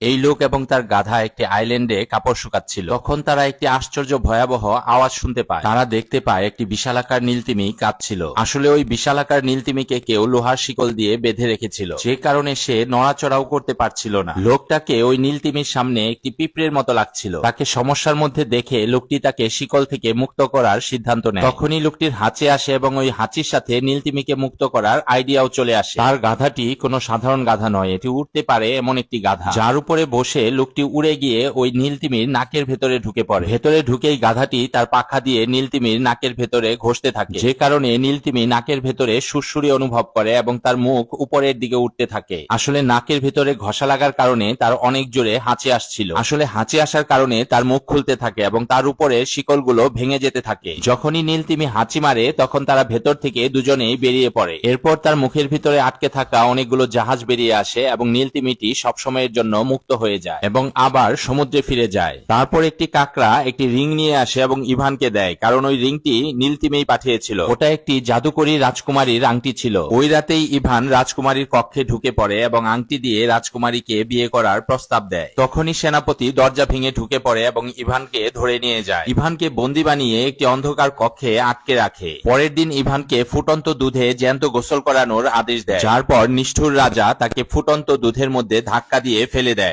এই লোক এবং তার গাধা একটি আইল্যান্ডে কাপড় শুকাচ্ছিল। তখন তারা একটি আশ্চর্য ভয়াবহ আওয়াজ শুনতে পায়। তারা দেখতে পায় একটি বিশালাকার নীলতিমি কাঁদছিল। আসলে ওই বিশালাকার নীলতিমিকে কেউ লোহার শিকল দিয়ে বেঁধে রেখেছিল, যে কারণে সে নড়াচড়াও করতে পারছিল না। লোকটাকে ওই নীলতিমির সামনে একটি পিঁপড়ের মতো লাগছিল। তাকে সমস্যার মধ্যে দেখে লোকটি তাকে শিকল থেকে মুক্ত করার সিদ্ধান্ত নেয়। তখনই লোকটির হাঁচি আসে এবং ওই হাঁচির সাথে নীলতিমিকে মুক্ত করার আইডিয়াও চলে আসে। তার গাধাটি কোনো সাধারণ গাধা নয়, এটি উড়তে পারে এমন একটি গাধা, যার উপরে বসে লোকটি উড়ে গিয়ে ওই নীলতিমির নাকের ভেতরে ঢুকে পড়ে। ভেতরে ঢুকেই গাধাটি তার পাখা দিয়ে নীলতিমির নাকের ভেতরে ঘষতে থাকে, যে কারণে নীলতিমি নাকের ভেতরে সুরসুরি অনুভব করে এবং তার মুখ উপরের দিকে উঠতে থাকে। আসলে নাকের ভেতরে ঘষা লাগার কারণে তার অনেক জোরে হাঁচি আসছিল। আসলে হাঁচি আসার কারণে তার মুখ খুলতে থাকে এবং তার উপরে শিকলগুলো ভেঙে যেতে থাকে। যখনই নীলতিমি হাঁচি মারে তখন তারা ভেতর থেকে দুজনেই বেরিয়ে পড়ে। এরপর তার মুখের ভিতরে আটকে থাকা অনেকগুলো জাহাজ বেরিয়ে আসে এবং নীলতিমিটি সবসময়ের জন্য মুক্ত হয়ে যায় এবং আবার সমুদ্রে ফিরে যায়। তারপর একটি কাকড়া একটি রিং নিয়ে আসে এবং ইভানকে দেয়, কারণ ওই রিংটি নীলতিমিই পাঠিয়েছিল। ওটা একটি জাদুকরী রাজকুমারীর আংটি ছিল। ওই রাতেই ইভান রাজকুমারীর কক্ষে ঢুকে পড়ে এবং আংটি দিয়ে রাজকুমারীকে বিয়ে করার প্রস্তাব দেয়। তখনই সেনাপতি দরজা ভেঙে ঢুকে পড়ে এবং ইভানকে ধরে নিয়ে যায়। ইভানকে বন্দী বানিয়ে একটি অন্ধকার কক্ষে আটকে রাখে। পরের দিন ইভানকে ফুটন্ত দুধে জ্যান্ত গোসল করানোর আদেশ দেয়, যার পর নিষ্ঠুর রাজা তাকে ফুটন্ত দুধের মধ্যে ধাক্কা দিয়ে ফেলে দেয়।